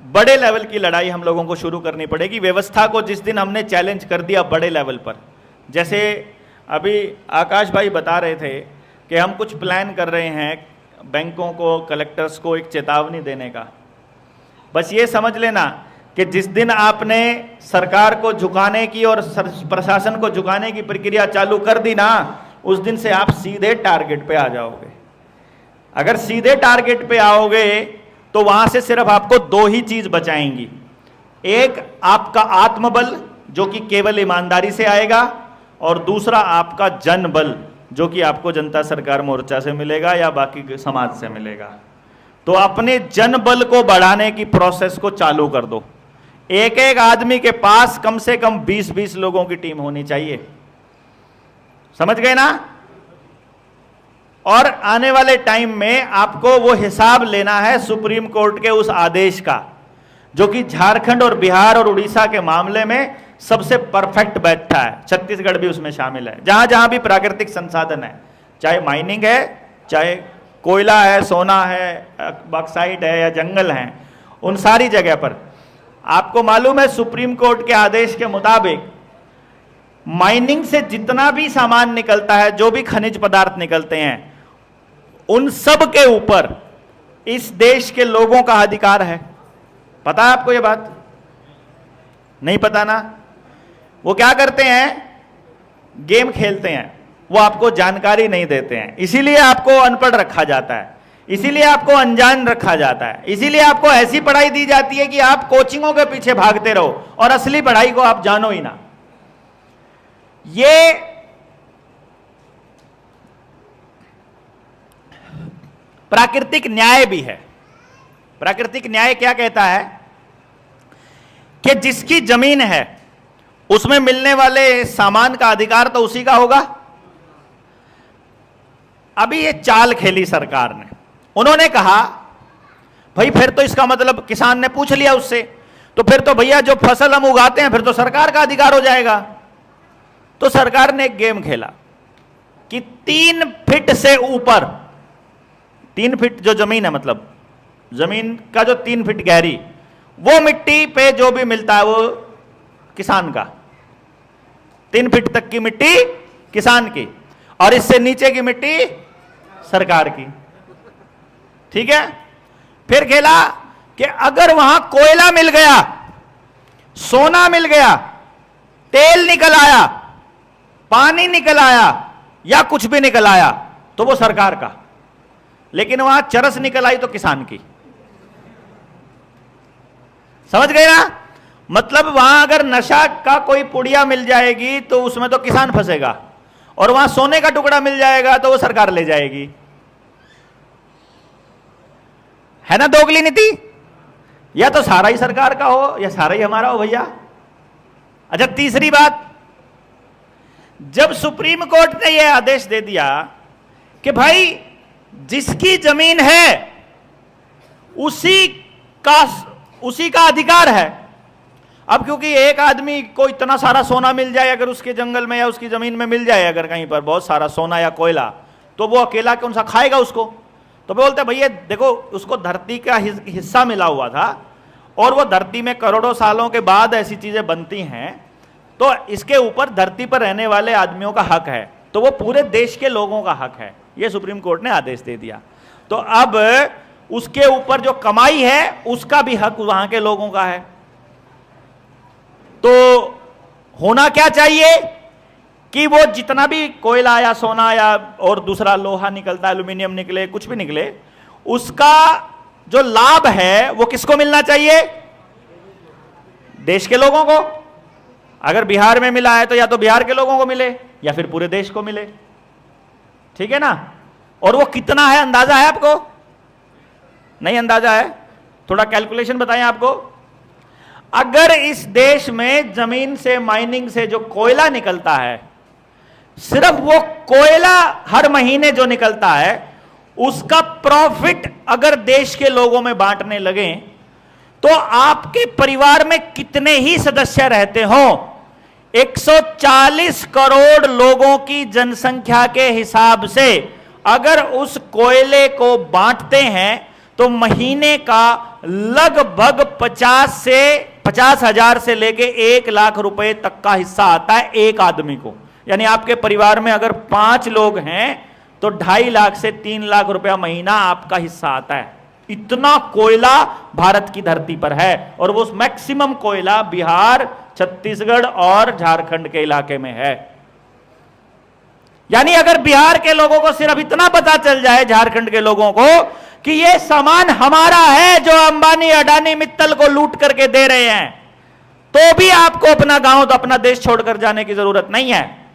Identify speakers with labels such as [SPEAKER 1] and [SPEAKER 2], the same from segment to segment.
[SPEAKER 1] बड़े लेवल की लड़ाई हम लोगों को शुरू करनी पड़ेगी। व्यवस्था को जिस दिन हमने चैलेंज कर दिया बड़े लेवल पर, जैसे अभी आकाश भाई बता रहे थे कि हम कुछ प्लान कर रहे हैं बैंकों को, कलेक्टर्स को एक चेतावनी देने का। बस ये समझ लेना कि जिस दिन आपने सरकार को झुकाने की और प्रशासन को झुकाने की प्रक्रिया चालू कर दी ना, उस दिन से आप सीधे टारगेट पे आ जाओगे। अगर सीधे टारगेट पे आओगे तो वहां से सिर्फ आपको दो ही चीज बचाएंगी। एक आपका आत्मबल जो कि केवल ईमानदारी से आएगा, और दूसरा आपका जनबल जो कि आपको जनता सरकार मोर्चा से मिलेगा या बाकी समाज से मिलेगा। तो अपने जनबल को बढ़ाने की प्रोसेस को चालू कर दो। एक एक आदमी के पास कम से कम 20-20 लोगों की टीम होनी चाहिए, समझ गए ना। और आने वाले टाइम में आपको वो हिसाब लेना है सुप्रीम कोर्ट के उस आदेश का जो कि झारखंड और बिहार और उड़ीसा के मामले में सबसे परफेक्ट बैठा है। छत्तीसगढ़ भी उसमें शामिल है। जहां जहां भी प्राकृतिक संसाधन है, चाहे माइनिंग है, चाहे कोयला है, सोना है, बॉक्साइट है या जंगल है, उन सारी जगह पर आपको मालूम है सुप्रीम कोर्ट के आदेश के मुताबिक माइनिंग से जितना भी सामान निकलता है, जो भी खनिज पदार्थ निकलते हैं, उन सब के ऊपर इस देश के लोगों का अधिकार है। पता है आपको ये बात? नहीं पता ना? वो क्या करते हैं, गेम खेलते हैं, वो आपको जानकारी नहीं देते हैं, इसीलिए आपको अनपढ़ रखा जाता है, इसीलिए आपको अनजान रखा जाता है, इसीलिए आपको ऐसी पढ़ाई दी जाती है कि आप कोचिंगों के पीछे भागते रहो और असली पढ़ाई को आप जानो ही ना। ये प्राकृतिक न्याय भी है। प्राकृतिक न्याय क्या कहता है कि जिसकी जमीन है उसमें मिलने वाले सामान का अधिकार तो उसी का होगा। अभी ये चाल खेली सरकार ने, उन्होंने कहा भाई फिर तो इसका मतलब किसान ने पूछ लिया उससे, तो फिर तो भैया जो फसल हम उगाते हैं फिर तो सरकार का अधिकार हो जाएगा। तो सरकार ने एक गेम खेला कि 3 फीट से ऊपर, 3 फीट जो जमीन है, मतलब जमीन का जो 3 फीट गहरी, वो मिट्टी पे जो भी मिलता है वो किसान का। 3 फीट तक की मिट्टी किसान की और इससे नीचे की मिट्टी सरकार की। ठीक है। फिर खेला कि अगर वहां कोयला मिल गया, सोना मिल गया, तेल निकल आया, पानी निकल आया या कुछ भी निकल आया तो वो सरकार का, लेकिन वहां चरस निकल आई तो किसान की। समझ गए ना? मतलब वहां अगर नशा का कोई पुड़िया मिल जाएगी तो उसमें तो किसान फंसेगा, और वहां सोने का टुकड़ा मिल जाएगा तो वो सरकार ले जाएगी। है ना दोगली नीति? या तो सारा ही सरकार का हो या सारा ही हमारा हो भैया। अच्छा, तीसरी बात, जब सुप्रीम कोर्ट ने यह आदेश दे दिया कि भाई जिसकी जमीन है उसी का अधिकार है। अब क्योंकि एक आदमी को इतना सारा सोना मिल जाए अगर उसके जंगल में या उसकी जमीन में मिल जाए अगर कहीं पर बहुत सारा सोना या कोयला, तो वो अकेला कौन सा खाएगा उसको? तो बोलते भैया देखो उसको धरती का हिस्सा मिला हुआ था और वो धरती में करोड़ों सालों के बाद ऐसी चीजें बनती हैं, तो इसके ऊपर धरती पर रहने वाले आदमियों का हक है, तो वो पूरे देश के लोगों का हक है। ये सुप्रीम कोर्ट ने आदेश दे दिया। तो अब उसके ऊपर जो कमाई है उसका भी हक वहां के लोगों का है। तो होना क्या चाहिए कि वो जितना भी कोयला या सोना या और दूसरा लोहा निकलता है, एल्यूमिनियम निकले, कुछ भी निकले, उसका जो लाभ है वो किसको मिलना चाहिए? देश के लोगों को। अगर बिहार में मिला है तो या तो बिहार के लोगों को मिले या फिर पूरे देश को मिले। ठीक है ना? और वो कितना है अंदाजा है आपको? नहीं अंदाजा है? थोड़ा कैलकुलेशन बताएं आपको। अगर इस देश में जमीन से, माइनिंग से जो कोयला निकलता है, सिर्फ वो कोयला हर महीने जो निकलता है उसका प्रॉफिट अगर देश के लोगों में बांटने लगे तो आपके परिवार में कितने ही सदस्य रहते हो, 140 करोड़ लोगों की जनसंख्या के हिसाब से अगर उस कोयले को बांटते हैं तो महीने का लगभग 50,000 से लेके 1 लाख रुपए तक का हिस्सा आता है एक आदमी को। यानी आपके परिवार में अगर 5 लोग हैं तो 2.5 लाख से 3 लाख रुपया महीना आपका हिस्सा आता है। इतना कोयला भारत की धरती पर है, और वो मैक्सिमम कोयला बिहार, छत्तीसगढ़ और झारखंड के इलाके में है। यानी अगर बिहार के लोगों को सिर्फ इतना पता चल जाए, झारखंड के लोगों को, कि ये सामान हमारा है जो अंबानी, अडानी, मित्तल को लूट करके दे रहे हैं, तो भी आपको अपना गांव, तो अपना देश छोड़कर जाने की जरूरत नहीं है।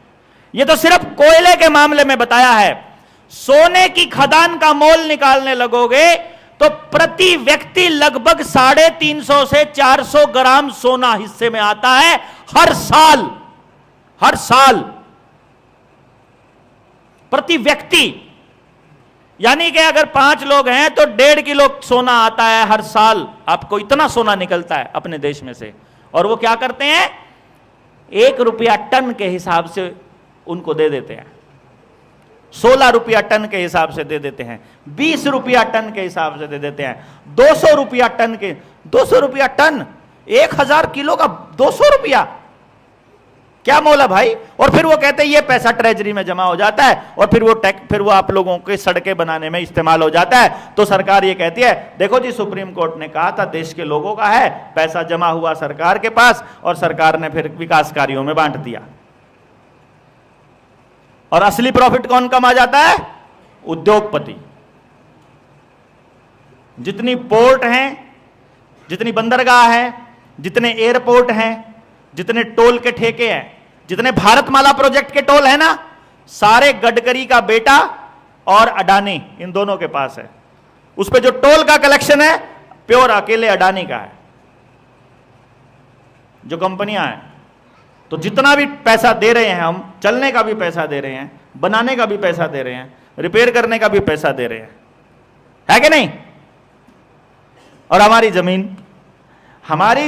[SPEAKER 1] ये तो सिर्फ कोयले के मामले में बताया है। सोने की खदान का मोल निकालने लगोगे तो प्रति व्यक्ति लगभग 350 से 400 ग्राम सोना हिस्से में आता है हर साल। हर साल प्रति व्यक्ति, यानी कि अगर 5 लोग हैं तो 1.5 किलो सोना आता है हर साल। आपको इतना सोना निकलता है अपने देश में से, और वो क्या करते हैं, 1 रुपया टन के हिसाब से उनको दे देते हैं, 16 रुपया टन के हिसाब से दे देते हैं, 20 रुपया टन के हिसाब से दे देते हैं, 200 रुपया टन के, 200 रुपया टन, 1000 किलो का 200 रुपया, क्या मोल है भाई। और फिर वो कहते हैं ये पैसा ट्रेजरी में जमा हो जाता है, और फिर वो आप लोगों के सड़कें बनाने में इस्तेमाल हो जाता है। तो सरकार ये कहती है, देखो जी, सुप्रीम कोर्ट ने कहा था देश के लोगों का है, पैसा जमा हुआ सरकार के पास, और सरकार ने फिर विकास कार्यों में बांट दिया। और असली प्रॉफिट कौन कमा जाता है, उद्योगपति। जितनी पोर्ट हैं, जितनी बंदरगाह है, जितने एयरपोर्ट हैं, जितने टोल के ठेके हैं, जितने भारतमाला प्रोजेक्ट के टोल है ना, सारे गडकरी का बेटा और अडानी, इन दोनों के पास है। उस पे जो टोल का कलेक्शन है प्योर अकेले अडानी का है, जो कंपनियां हैं। तो जितना भी पैसा दे रहे हैं हम, चलने का भी पैसा दे रहे हैं, बनाने का भी पैसा दे रहे हैं, रिपेयर करने का भी पैसा दे रहे हैं, है कि नहीं। और हमारी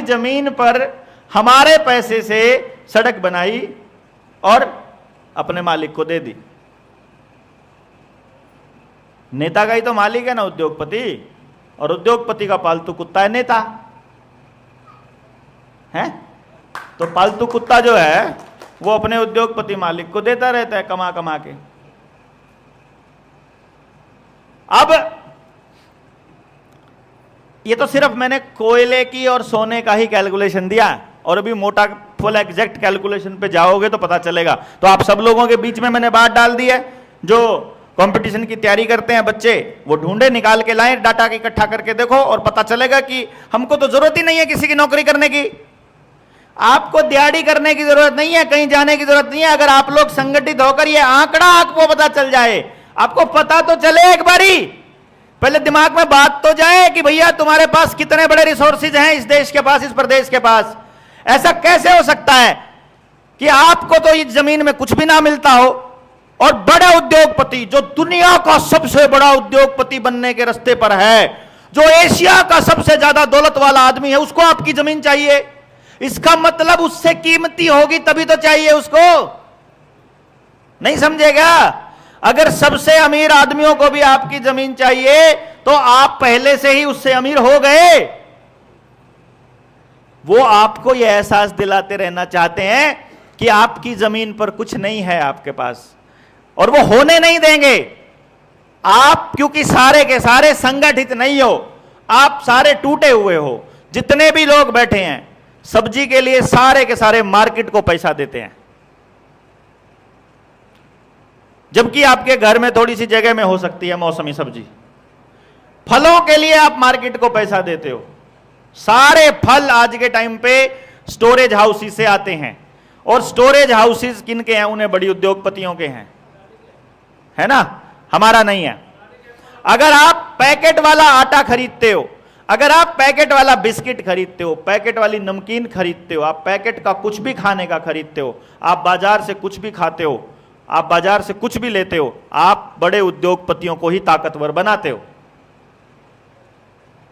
[SPEAKER 1] जमीन पर हमारे पैसे से सड़क बनाई और अपने मालिक को दे दी। नेता का ही तो मालिक है ना उद्योगपति, और उद्योगपति का पालतू कुत्ता है नेता, है। तो पालतू कुत्ता जो है वो अपने उद्योगपति मालिक को देता रहता है कमा कमा के। अब ये तो सिर्फ मैंने कोयले की और सोने का ही कैलकुलेशन दिया, और अभी मोटा फुल एग्जैक्ट कैलकुलेशन पे जाओगे तो पता चलेगा। तो आप सब लोगों के बीच में मैंने बात डाल दी है, जो कंपटीशन की तैयारी करते हैं बच्चे, वो ढूंढे, निकाल के लाएं, डाटा इकट्ठा करके देखो, और पता चलेगा कि हमको तो जरूरत ही नहीं है किसी की नौकरी करने की। आपको दिहाड़ी करने की जरूरत नहीं है, कहीं जाने की जरूरत नहीं है। अगर आप लोग संगठित होकर ये आंकड़ा आपको पता चल जाए, आपको पता तो चले, एक बारी पहले दिमाग में बात तो जाए कि भैया तुम्हारे पास कितने बड़े रिसोर्सेज हैं इस देश के पास, इस प्रदेश के पास। ऐसा कैसे हो सकता है कि आपको तो इस जमीन में कुछ भी ना मिलता हो, और बड़ा उद्योगपति जो दुनिया का सबसे बड़ा उद्योगपति बनने के रास्ते पर है, जो एशिया का सबसे ज्यादा दौलत वाला आदमी है, उसको आपकी जमीन चाहिए। इसका मतलब उससे कीमती होगी तभी तो चाहिए उसको, नहीं समझेगा। अगर सबसे अमीर आदमियों को भी आपकी जमीन चाहिए तो आप पहले से ही उससे अमीर हो गए। वो आपको यह एहसास दिलाते रहना चाहते हैं कि आपकी जमीन पर कुछ नहीं है आपके पास, और वो होने नहीं देंगे। आप क्योंकि सारे के सारे संगठित नहीं हो, आप सारे टूटे हुए हो। जितने भी लोग बैठे हैं सब्जी के लिए, सारे के सारे मार्केट को पैसा देते हैं, जबकि आपके घर में थोड़ी सी जगह में हो सकती है मौसमी सब्जी। फलों के लिए आप मार्केट को पैसा देते हो। सारे फल आज के टाइम पे स्टोरेज हाउसेस से आते हैं, और स्टोरेज हाउसेस किनके हैं, उन्हें बड़ी उद्योगपतियों के हैं, है ना, हमारा नहीं है। अगर आप पैकेट वाला आटा खरीदते हो, अगर आप पैकेट वाला बिस्किट खरीदते हो, पैकेट वाली नमकीन खरीदते हो, आप पैकेट का कुछ भी खाने का खरीदते हो, आप बाजार से कुछ भी खाते हो, आप बाजार से कुछ भी लेते हो, आप बड़े उद्योगपतियों को ही ताकतवर बनाते हो।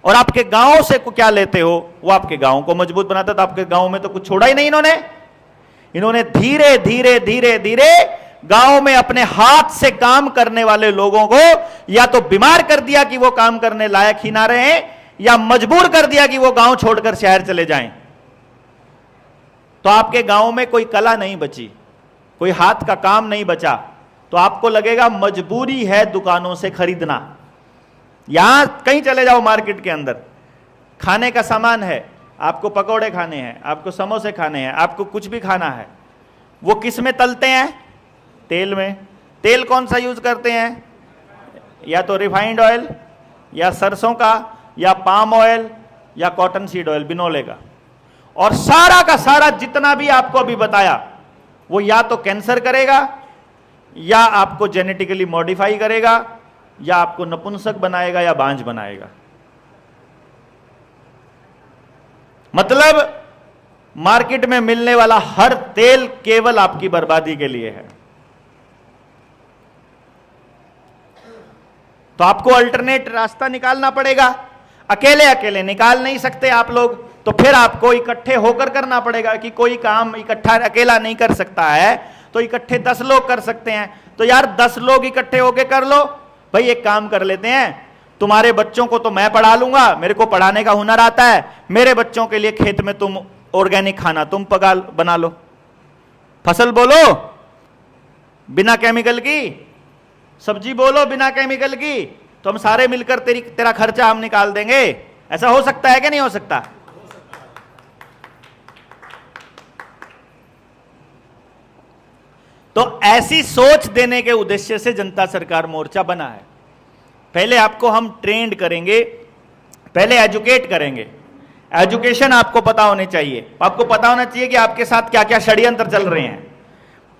[SPEAKER 1] और आपके गांव से क्या लेते हो, वो आपके गांव को मजबूत बनाता। तो आपके गांव में तो कुछ छोड़ा ही नहीं इन्होंने। इन्होंने धीरे धीरे धीरे धीरे गांव में अपने हाथ से काम करने वाले लोगों को या तो बीमार कर दिया कि वो काम करने लायक ही ना रहे, या मजबूर कर दिया कि वो गांव छोड़कर शहर चले जाएं। तो आपके गांव में कोई कला नहीं बची, कोई हाथ का काम नहीं बचा, तो आपको लगेगा मजबूरी है दुकानों से खरीदना। यहां कहीं चले जाओ मार्केट के अंदर, खाने का सामान है, आपको पकौड़े खाने हैं, आपको समोसे खाने हैं, आपको कुछ भी खाना है, वो किस में तलते हैं? तेल में। तेल कौन सा यूज करते हैं? या तो रिफाइंड ऑयल, या सरसों का, या पाम ऑयल, या कॉटन सीड ऑयल, बिनोले का। और सारा का सारा जितना भी आपको अभी बताया, वो या तो कैंसर करेगा, या आपको जेनेटिकली मॉडिफाई करेगा, या आपको नपुंसक बनाएगा, या बांझ बनाएगा। मतलब मार्केट में मिलने वाला हर तेल केवल आपकी बर्बादी के लिए है। तो आपको अल्टरनेट रास्ता निकालना पड़ेगा। अकेले अकेले निकाल नहीं सकते आप लोग, तो फिर आपको इकट्ठे होकर करना पड़ेगा कि कोई काम इकट्ठा अकेला नहीं कर सकता है, तो इकट्ठे 10 लोग कर सकते हैं। तो यार 10 लोग इकट्ठे होकर कर लो। भाई एक काम कर लेते हैं, तुम्हारे बच्चों को तो मैं पढ़ा लूंगा, मेरे को पढ़ाने का हुनर आता है, मेरे बच्चों के लिए खेत में तुम ऑर्गेनिक खाना तुम बना लो, फसल बोलो बिना केमिकल की, सब्जी बोलो बिना केमिकल की, तो हम सारे मिलकर तेरा खर्चा हम निकाल देंगे। ऐसा हो सकता है कि नहीं हो सकता? तो ऐसी सोच देने के उद्देश्य से जनता सरकार मोर्चा बना है। पहले आपको हम ट्रेंड करेंगे, पहले एजुकेट करेंगे। एजुकेशन आपको पता होनी चाहिए, आपको पता होना चाहिए कि आपके साथ क्या क्या षड्यंत्र चल रहे हैं,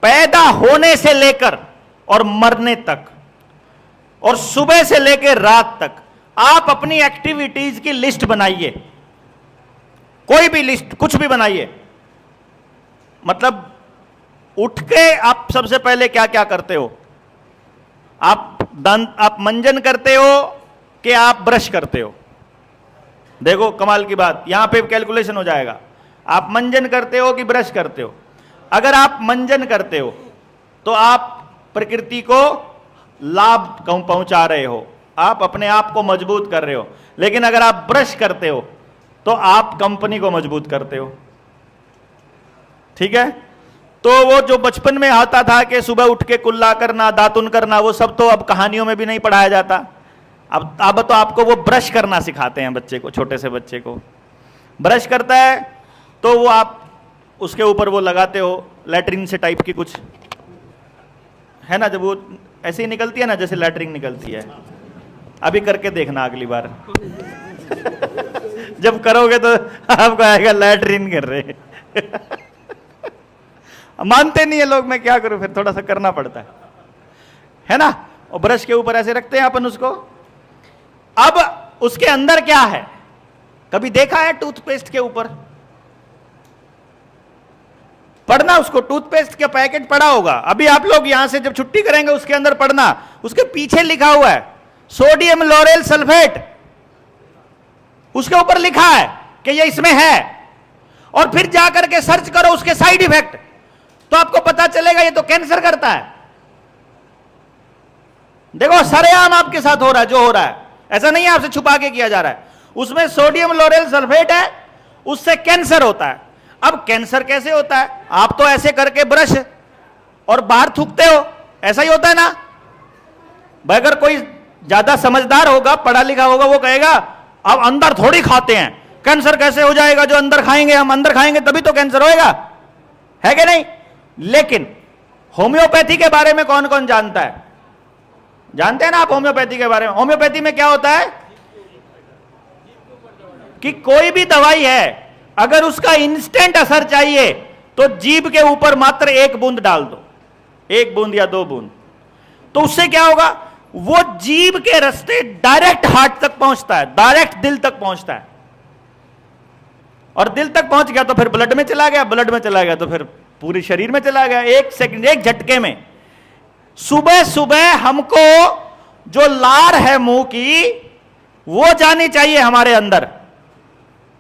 [SPEAKER 1] पैदा होने से लेकर और मरने तक, और सुबह से लेकर रात तक। आप अपनी एक्टिविटीज की लिस्ट बनाइए, कोई भी लिस्ट, कुछ भी बनाइए। मतलब उठ के आप सबसे पहले क्या क्या करते हो? आप मंजन करते हो कि आप ब्रश करते हो? देखो कमाल की बात, यहां पे कैलकुलेशन हो जाएगा। आप मंजन करते हो कि ब्रश करते हो? अगर आप मंजन करते हो तो आप प्रकृति को लाभ पहुंचा रहे हो, आप अपने आप को मजबूत कर रहे हो। लेकिन अगर आप ब्रश करते हो तो आप कंपनी को मजबूत करते हो। ठीक है? तो वो जो बचपन में आता था कि सुबह उठ के कुल्ला करना, दातुन करना, वो सब तो अब कहानियों में भी नहीं पढ़ाया जाता। अब तो आपको वो ब्रश करना सिखाते हैं बच्चे को, छोटे से बच्चे को। ब्रश करता है तो वो आप उसके ऊपर वो लगाते हो लैट्रिन से टाइप की कुछ, है ना, जब वो ऐसे ही निकलती है ना जैसे लैट्रिन निकलती है। अभी करके देखना अगली बार जब करोगे तो आपको आएगा लैट्रिन कर रहे मानते नहीं है लोग, मैं क्या करूं, फिर थोड़ा सा करना पड़ता है ना। और ब्रश के ऊपर ऐसे रखते हैं अपन उसको। अब उसके अंदर क्या है, कभी देखा है टूथपेस्ट के ऊपर? पढ़ना उसको, टूथपेस्ट का पैकेट पड़ा होगा। अभी आप लोग यहां से जब छुट्टी करेंगे उसके अंदर पढ़ना, उसके पीछे लिखा हुआ है सोडियम लोरेल सल्फेट, उसके ऊपर लिखा है कि ये इसमें है। और फिर जाकर के सर्च करो उसके साइड इफेक्ट, तो आपको पता चलेगा ये तो कैंसर करता है। देखो सरेआम आपके साथ हो रहा है जो हो रहा है, ऐसा नहीं है आपसे छुपा के किया जा रहा है। उसमें सोडियम लोरेल सल्फेट है, उससे कैंसर होता है। अब कैंसर कैसे होता है? आप तो ऐसे करके ब्रश और बाहर थूकते हो, ऐसा ही होता है ना। अगर कोई ज्यादा समझदार होगा, पढ़ा लिखा होगा, वो कहेगा अब अंदर थोड़ी खाते हैं, कैंसर कैसे हो जाएगा? जो अंदर खाएंगे, हम अंदर खाएंगे तभी तो कैंसर होएगा, है कि नहीं? लेकिन होम्योपैथी के बारे में कौन कौन जानता है? जानते हैं ना आप होम्योपैथी के बारे में? होम्योपैथी में क्या होता है कि कोई भी दवाई है, अगर उसका इंस्टेंट असर चाहिए तो जीभ के ऊपर मात्र 1 बूंद डाल दो, 1 बूंद या 2 बूंद, तो उससे क्या होगा? वो जीभ के रास्ते डायरेक्ट हार्ट तक पहुंचता है, डायरेक्ट दिल तक पहुंचता है। और दिल तक पहुंच गया तो फिर ब्लड में चला गया, ब्लड में चला गया तो फिर पूरे शरीर में चला गया। 1 सेकंड, 1 झटके में। सुबह सुबह हमको जो लार है मुंह की, वो जानी चाहिए हमारे अंदर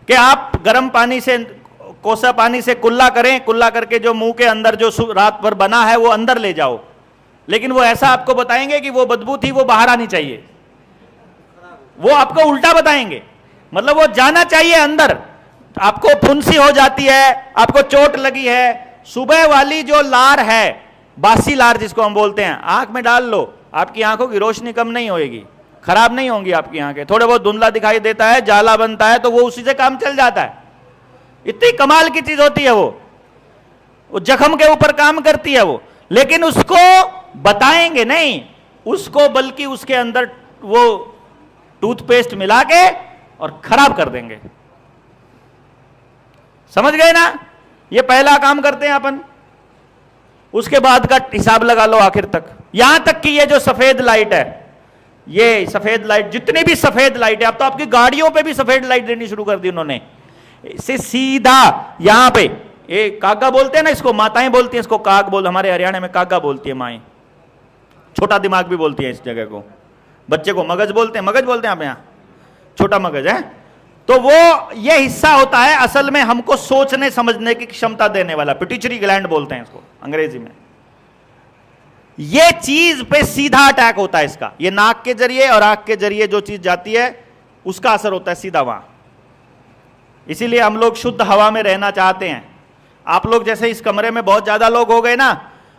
[SPEAKER 1] कि आप गर्म पानी से, कोसा पानी से कुल्ला करें, कुल्ला करके जो मुंह के अंदर जो रात भर बना है वो अंदर ले जाओ। लेकिन वो ऐसा आपको बताएंगे कि वो बदबू थी, वो बाहर आनी चाहिए। वो आपको उल्टा बताएंगे, मतलब वो जाना चाहिए अंदर। आपको फुंसी हो जाती है, आपको चोट लगी है, सुबह वाली जो लार है, बासी लार जिसको हम बोलते हैं, आंख में डाल लो, आपकी आंखों की रोशनी कम नहीं होएगी, खराब नहीं होंगी आपकी आंखें। थोड़े बहुत धुंधला दिखाई देता है, जाला बनता है, तो वो उसी से काम चल जाता है। इतनी कमाल की चीज होती है वो जख्म के ऊपर काम करती है वो। लेकिन उसको बताएंगे नहीं, उसको बल्कि उसके अंदर वो टूथपेस्ट मिला के और खराब कर देंगे। समझ गए ना? ये पहला काम करते हैं अपन, उसके बाद का हिसाब लगा लो आखिर तक। यहां तक कि ये जो सफेद लाइट है, ये सफेद लाइट, जितनी भी सफेद लाइट है, अब तो आपकी गाड़ियों पे भी सफेद लाइट देनी शुरू कर दी उन्होंने। इसे सीधा यहां पे, ये कागा बोलते हैं ना इसको, माताएं बोलती हैं इसको काग बोल, हमारे हरियाणा में कागा बोलती है माएं, छोटा दिमाग भी बोलती है इस जगह को। बच्चे को मगज बोलते हैं, मगज बोलते हैं आप यहाँ, छोटा मगज है। तो वो ये हिस्सा होता है असल में हमको सोचने समझने की क्षमता देने वाला, पिट्यूटरी ग्लैंड बोलते हैं इसको अंग्रेजी में। ये चीज पे सीधा अटैक होता है इसका, ये नाक के जरिए और आंख के जरिए जो चीज जाती है उसका असर होता है सीधा वहां। इसीलिए हम लोग शुद्ध हवा में रहना चाहते हैं। आप लोग जैसे इस कमरे में बहुत ज्यादा लोग हो गए ना,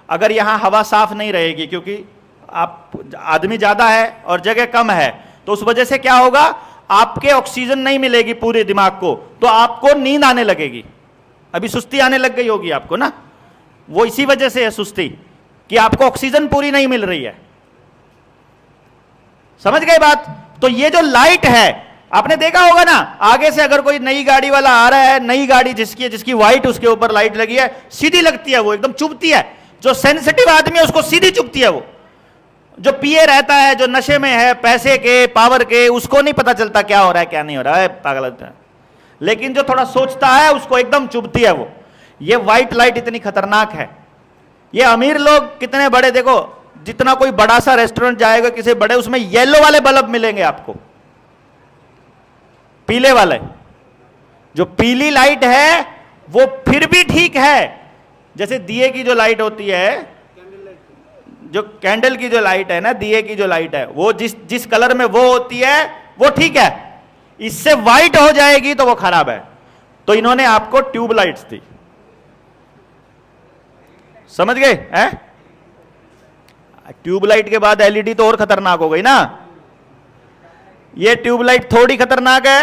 [SPEAKER 1] अगर यहां हवा साफ नहीं रहेगी, क्योंकि आप आदमी ज्यादा है और जगह कम है, तो उस वजह से क्या होगा, आपके ऑक्सीजन नहीं मिलेगी पूरे दिमाग को, तो आपको नींद आने लगेगी। अभी सुस्ती आने लग गई होगी आपको ना, वो इसी वजह से है सुस्ती, कि आपको ऑक्सीजन पूरी नहीं मिल रही है। समझ गए बात? तो ये जो लाइट है, आपने देखा होगा ना, आगे से अगर कोई नई गाड़ी वाला आ रहा है, नई गाड़ी जिसकी व्हाइट उसके ऊपर लाइट लगी है, सीधी लगती है, वो एकदम चुभती है। जो सेंसिटिव आदमी है उसको सीधी चुभती है। वो जो पिए रहता है, जो नशे में है, पैसे के, पावर के, उसको नहीं पता चलता क्या हो रहा है क्या नहीं हो रहा है, पागल है। लेकिन जो थोड़ा सोचता है उसको एकदम चुभती है वो। ये व्हाइट लाइट इतनी खतरनाक है। ये अमीर लोग कितने बड़े, देखो जितना कोई बड़ा सा रेस्टोरेंट जाएगा किसी बड़े, उसमें येलो वाले बल्ब मिलेंगे आपको, पीले वाले। जो पीली लाइट है वो फिर भी ठीक है, जैसे दिए की जो लाइट होती है, जो कैंडल की जो लाइट है ना, दिए की जो लाइट है, वो जिस कलर में वो होती है वो ठीक है। इससे व्हाइट हो जाएगी तो वो खराब है। तो इन्होंने आपको ट्यूब लाइट्स दी। समझ गए हैं? ट्यूबलाइट के बाद एलईडी तो और खतरनाक हो गई ना। ये ट्यूबलाइट थोड़ी खतरनाक है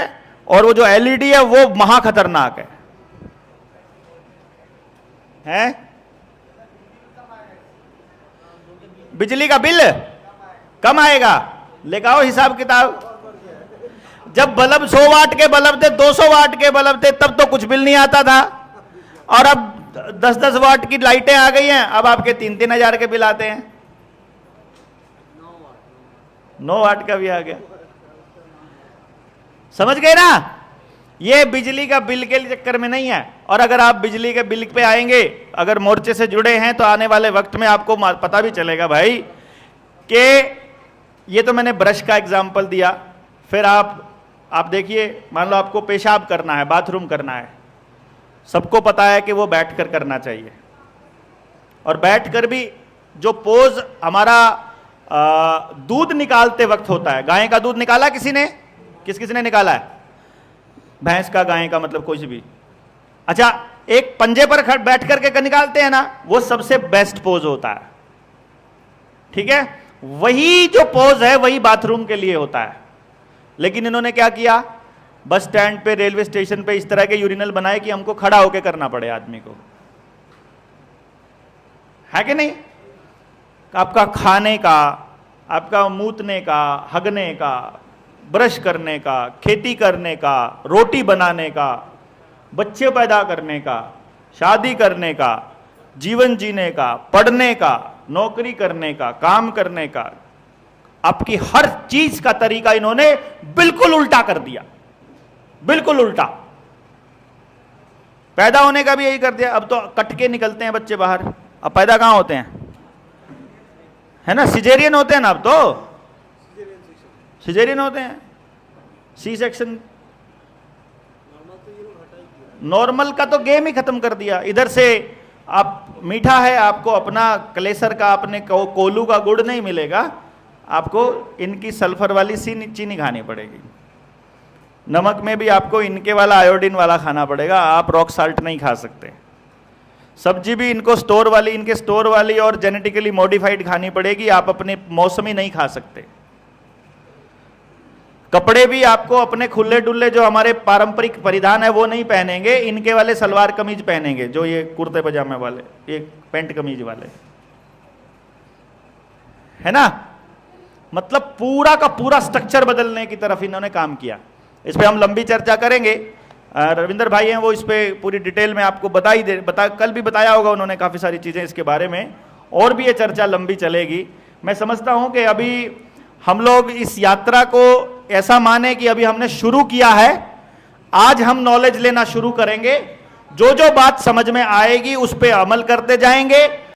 [SPEAKER 1] और वो जो एलईडी है वो महा खतरनाक है। बिजली का बिल कम आएगा, लेकर आओ हिसाब किताब। जब बल्ब 100 वाट के बल्ब थे, 200 वाट के बल्ब थे, तब तो कुछ बिल नहीं आता था। और अब 10-10 वाट की लाइटें आ गई हैं, अब आपके 3-3 हजार के बिल आते हैं। 9 वाट का भी आ गया। समझ गए ना? ये बिजली का बिल के चक्कर में नहीं है। और अगर आप बिजली के बिल पे आएंगे, अगर मोर्चे से जुड़े हैं, तो आने वाले वक्त में आपको पता भी चलेगा भाई कि ये तो मैंने ब्रश का एग्जाम्पल दिया। फिर आप देखिए, मान लो आपको पेशाब करना है, बाथरूम करना है, सबको पता है कि वो बैठकर करना चाहिए। और बैठकर भी जो पोज हमारा दूध निकालते वक्त होता है, गाय का दूध निकाला किसी ने? किस ने निकाला है? भैंस का, गाय का, मतलब कोई भी। अच्छा, एक पंजे पर बैठ करके निकालते हैं ना, वो सबसे बेस्ट पोज होता है। ठीक है, वही जो पोज है वही बाथरूम के लिए होता है। लेकिन इन्होंने क्या किया, बस स्टैंड पे, रेलवे स्टेशन पे इस तरह के यूरिनल बनाए कि हमको खड़ा होकर करना पड़े आदमी को। है कि नहीं? आपका खाने का, आपका मूतने का, हगने का, ब्रश करने का, खेती करने का, रोटी बनाने का, बच्चे पैदा करने का, शादी करने का, जीवन जीने का, पढ़ने का, नौकरी करने का, काम करने का, आपकी हर चीज का तरीका इन्होंने बिल्कुल उल्टा कर दिया। बिल्कुल उल्टा। पैदा होने का भी यही कर दिया। अब तो कट के निकलते हैं बच्चे बाहर। अब पैदा कहां होते हैं? है ना, सिजेरियन होते हैं ना। अब तो सिजेरियन होते हैं, सी सेक्शन। नॉर्मल का तो गेम ही खत्म कर दिया। इधर से आप मीठा है, आपको अपना क्लेसर का, अपने कोलू का गुड़ नहीं मिलेगा, आपको इनकी सल्फर वाली चीनी खानी पड़ेगी। नमक में भी आपको इनके वाला आयोडीन वाला खाना पड़ेगा, आप रॉक साल्ट नहीं खा सकते। सब्जी भी इनको स्टोर वाली, इनके स्टोर वाली और जेनेटिकली मॉडिफाइड खानी पड़ेगी, आप अपने मौसमी नहीं खा सकते। कपड़े भी आपको अपने खुले डुल्ले जो हमारे पारंपरिक परिधान है वो नहीं पहनेंगे, इनके वाले सलवार कमीज पहनेंगे, जो ये कुर्ते पजामे वाले, ये पैंट कमीज वाले, है ना। मतलब पूरा का पूरा स्ट्रक्चर बदलने की तरफ इन्होंने काम किया। इस पे हम लंबी चर्चा करेंगे। रविंदर भाई हैं, वो इस पे पूरी डिटेल में आपको कल भी बताया होगा उन्होंने काफ़ी सारी चीज़ें इसके बारे में, और भी ये चर्चा लंबी चलेगी। मैं समझता हूं कि अभी हम लोग इस यात्रा को ऐसा माने कि अभी हमने शुरू किया है, आज हम नॉलेज लेना शुरू करेंगे, जो जो बात समझ में आएगी उस पर अमल करते जाएंगे।